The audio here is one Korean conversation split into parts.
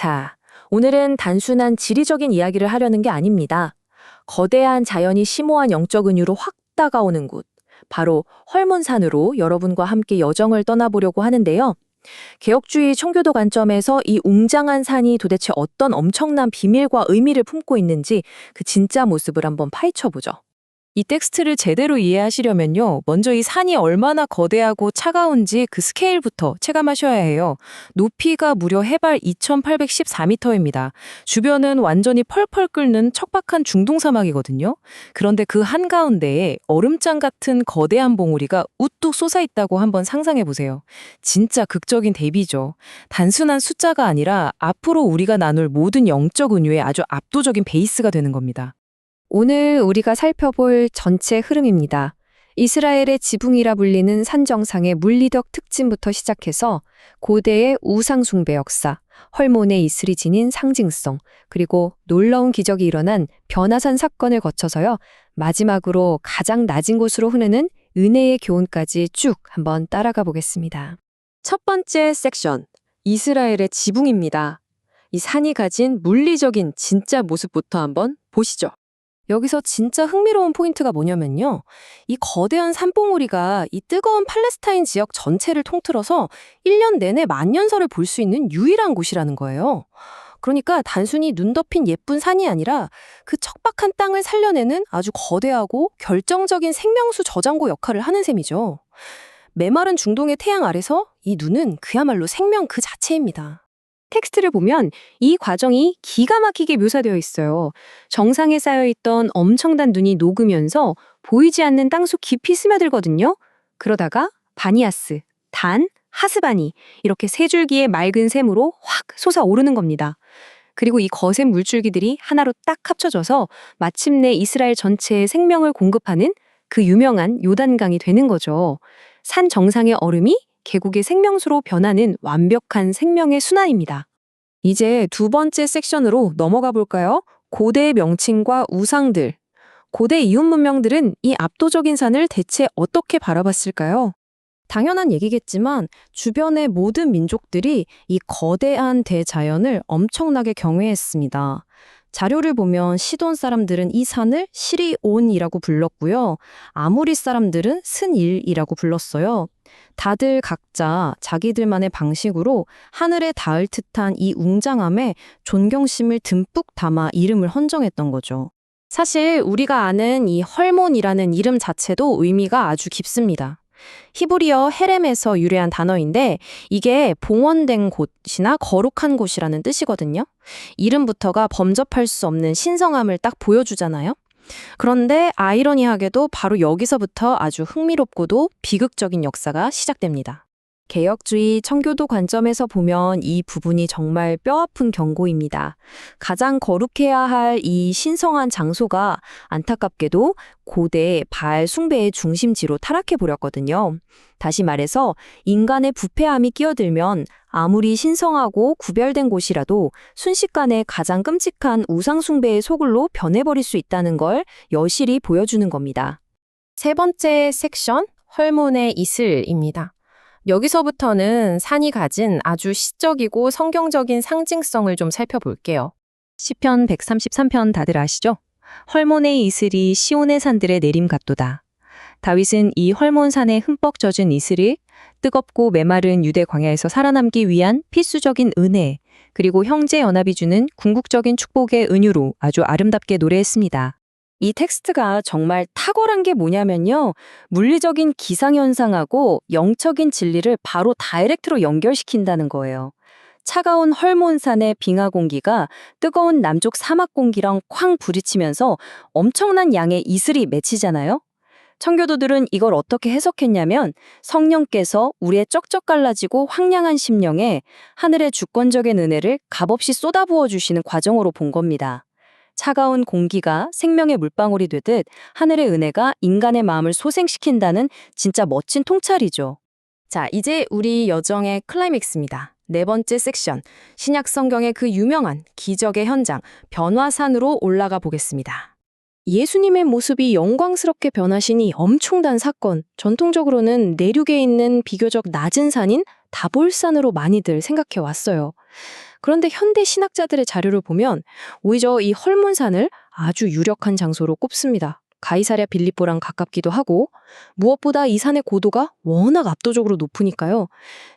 자, 오늘은 단순한 지리적인 이야기를 하려는 게 아닙니다. 거대한 자연이 심오한 영적 은유로 확 다가오는 곳, 바로 헐몬산으로 여러분과 함께 여정을 떠나보려고 하는데요. 개혁주의 청교도 관점에서 이 웅장한 산이 도대체 어떤 엄청난 비밀과 의미를 품고 있는지 그 진짜 모습을 한번 파헤쳐보죠. 이 텍스트를 제대로 이해하시려면요, 먼저 이 산이 얼마나 거대하고 차가운지 그 스케일부터 체감하셔야 해요. 높이가 무려 해발 2814m입니다. 주변은 완전히 펄펄 끓는 척박한 중동 사막이거든요. 그런데 그 한가운데에 얼음장 같은 거대한 봉우리가 우뚝 솟아있다고 한번 상상해보세요. 진짜 극적인 대비죠. 단순한 숫자가 아니라 앞으로 우리가 나눌 모든 영적 은유의 아주 압도적인 베이스가 되는 겁니다. 오늘 우리가 살펴볼 전체 흐름입니다. 이스라엘의 지붕이라 불리는 산 정상의 물리적 특징부터 시작해서 고대의 우상 숭배 역사, 헐몬의 이슬이 지닌 상징성, 그리고 놀라운 기적이 일어난 변화산 사건을 거쳐서요. 마지막으로 가장 낮은 곳으로 흐르는 은혜의 교훈까지 쭉 한번 따라가 보겠습니다. 첫 번째 섹션, 이스라엘의 지붕입니다. 이 산이 가진 물리적인 진짜 모습부터 한번 보시죠. 여기서 진짜 흥미로운 포인트가 뭐냐면요. 이 거대한 산봉우리가 이 뜨거운 팔레스타인 지역 전체를 통틀어서 1년 내내 만년설을 볼 수 있는 유일한 곳이라는 거예요. 그러니까 단순히 눈 덮인 예쁜 산이 아니라 그 척박한 땅을 살려내는 아주 거대하고 결정적인 생명수 저장고 역할을 하는 셈이죠. 메마른 중동의 태양 아래서 이 눈은 그야말로 생명 그 자체입니다. 텍스트를 보면 이 과정이 기가 막히게 묘사되어 있어요. 정상에 쌓여있던 엄청난 눈이 녹으면서 보이지 않는 땅속 깊이 스며들거든요. 그러다가 바니아스, 단, 하스바니 이렇게 세 줄기의 맑은 샘으로 확 솟아오르는 겁니다. 그리고 이 거센 물줄기들이 하나로 딱 합쳐져서 마침내 이스라엘 전체에 생명을 공급하는 그 유명한 요단강이 되는 거죠. 산 정상의 얼음이 계곡의 생명수로 변하는 완벽한 생명의 순환입니다. 이제 두 번째 섹션으로 넘어가 볼까요? 고대의 명칭과 우상들. 고대 이웃 문명들은 이 압도적인 산을 대체 어떻게 바라봤을까요? 당연한 얘기겠지만 주변의 모든 민족들이 이 거대한 대자연을 엄청나게 경외했습니다. 자료를 보면 시돈 사람들은 이 산을 시리온이라고 불렀고요. 아모리 사람들은 스닐이라고 불렀어요. 다들 각자 자기들만의 방식으로 하늘에 닿을 듯한 이 웅장함에 존경심을 듬뿍 담아 이름을 헌정했던 거죠. 사실 우리가 아는 이 헐몬이라는 이름 자체도 의미가 아주 깊습니다. 히브리어 헤렘에서 유래한 단어인데 이게 봉헌된 곳이나 거룩한 곳이라는 뜻이거든요. 이름부터가 범접할 수 없는 신성함을 딱 보여주잖아요. 그런데 아이러니하게도 바로 여기서부터 아주 흥미롭고도 비극적인 역사가 시작됩니다. 개혁주의 청교도 관점에서 보면 이 부분이 정말 뼈아픈 경고입니다. 가장 거룩해야 할 이 신성한 장소가 안타깝게도 고대 바알 숭배의 중심지로 타락해버렸거든요. 다시 말해서 인간의 부패함이 끼어들면 아무리 신성하고 구별된 곳이라도 순식간에 가장 끔찍한 우상 숭배의 소굴로 변해버릴 수 있다는 걸 여실히 보여주는 겁니다. 세 번째 섹션, 헐몬의 이슬입니다. 여기서부터는 산이 가진 아주 시적이고 성경적인 상징성을 좀 살펴볼게요. 시편 133편 다들 아시죠? 헐몬의 이슬이 시온의 산들에 내림 같도다. 다윗은 이 헐몬산에 흠뻑 젖은 이슬을 뜨겁고 메마른 유대 광야에서 살아남기 위한 필수적인 은혜, 그리고 형제 연합이 주는 궁극적인 축복의 은유로 아주 아름답게 노래했습니다. 이 텍스트가 정말 탁월한 게 뭐냐면요. 물리적인 기상현상하고 영적인 진리를 바로 다이렉트로 연결시킨다는 거예요. 차가운 헐몬산의 빙하 공기가 뜨거운 남쪽 사막 공기랑 쾅 부딪히면서 엄청난 양의 이슬이 맺히잖아요. 청교도들은 이걸 어떻게 해석했냐면 성령께서 우리의 쩍쩍 갈라지고 황량한 심령에 하늘의 주권적인 은혜를 값없이 쏟아부어 주시는 과정으로 본 겁니다. 차가운 공기가 생명의 물방울이 되듯 하늘의 은혜가 인간의 마음을 소생시킨다는 진짜 멋진 통찰이죠. 자, 이제 우리 여정의 클라이맥스입니다. 네 번째 섹션, 신약 성경의 그 유명한 기적의 현장, 변화산으로 올라가 보겠습니다. 예수님의 모습이 영광스럽게 변하신 이 엄청난 사건, 전통적으로는 내륙에 있는 비교적 낮은 산인 다볼산으로 많이들 생각해 왔어요. 그런데 현대 신학자들의 자료를 보면 오히려 이 헐몬산을 아주 유력한 장소로 꼽습니다. 가이사랴 빌립보랑 가깝기도 하고 무엇보다 이 산의 고도가 워낙 압도적으로 높으니까요.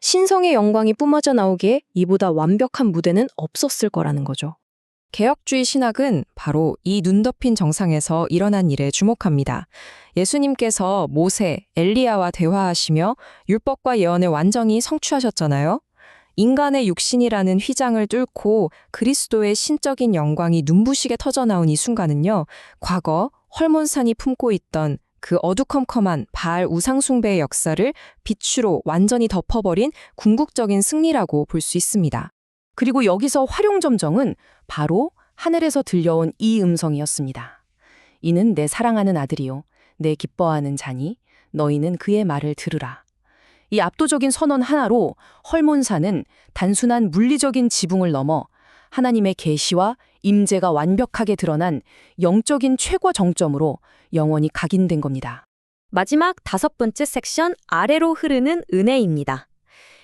신성의 영광이 뿜어져 나오기에 이보다 완벽한 무대는 없었을 거라는 거죠. 개혁주의 신학은 바로 이 눈 덮인 정상에서 일어난 일에 주목합니다. 예수님께서 모세, 엘리야와 대화하시며 율법과 예언을 완전히 성취하셨잖아요. 인간의 육신이라는 휘장을 뚫고 그리스도의 신적인 영광이 눈부시게 터져나온 이 순간은요, 과거 헐몬산이 품고 있던 그 어두컴컴한 바알 우상숭배의 역사를 빛으로 완전히 덮어버린 궁극적인 승리라고 볼 수 있습니다. 그리고 여기서 활용점정은 바로 하늘에서 들려온 이 음성이었습니다. 이는 내 사랑하는 아들이요 내 기뻐하는 자니 너희는 그의 말을 들으라. 이 압도적인 선언 하나로 헐몬산은 단순한 물리적인 지붕을 넘어 하나님의 계시와 임재가 완벽하게 드러난 영적인 최고 정점으로 영원히 각인된 겁니다. 마지막 5번째 섹션 아래로 흐르는 은혜입니다.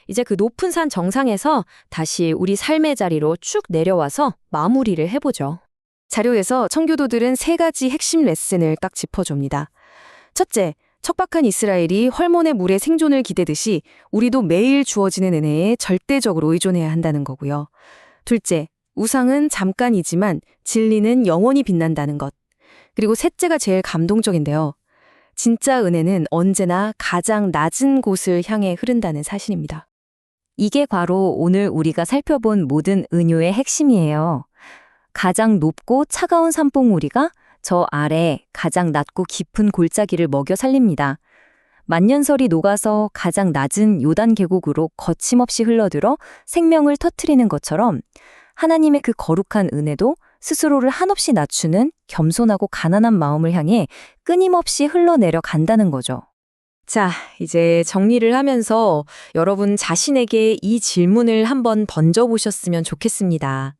이제 그 높은 산 정상에서 다시 우리 삶의 자리로 쭉 내려와서 마무리를 해보죠. 자료에서 청교도들은 3가지 핵심 레슨을 딱 짚어줍니다. 첫째, 척박한 이스라엘이 헐몬의 물에 생존을 기대듯이 우리도 매일 주어지는 은혜에 절대적으로 의존해야 한다는 거고요. 둘째, 우상은 잠깐이지만 진리는 영원히 빛난다는 것. 그리고 셋째가 제일 감동적인데요. 진짜 은혜는 언제나 가장 낮은 곳을 향해 흐른다는 사실입니다. 이게 바로 오늘 우리가 살펴본 모든 은유의 핵심이에요. 가장 높고 차가운 산봉우리가 저 아래 가장 낮고 깊은 골짜기를 먹여 살립니다. 만년설이 녹아서 가장 낮은 요단 계곡으로 거침없이 흘러들어 생명을 터뜨리는 것처럼 하나님의 그 거룩한 은혜도 스스로를 한없이 낮추는 겸손하고 가난한 마음을 향해 끊임없이 흘러내려 간다는 거죠. 자, 이제 정리를 하면서 여러분 자신에게 이 질문을 한번 던져보셨으면 좋겠습니다.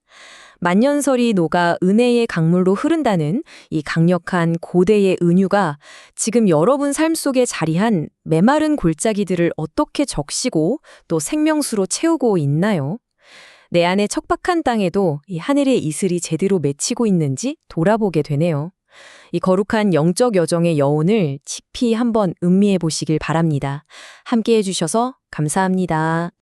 만년설이 녹아 은혜의 강물로 흐른다는 이 강력한 고대의 은유가 지금 여러분 삶 속에 자리한 메마른 골짜기들을 어떻게 적시고 또 생명수로 채우고 있나요? 내 안의 척박한 땅에도 이 하늘의 이슬이 제대로 맺히고 있는지 돌아보게 되네요. 이 거룩한 영적 여정의 여운을 깊이 한번 음미해 보시길 바랍니다. 함께 해주셔서 감사합니다.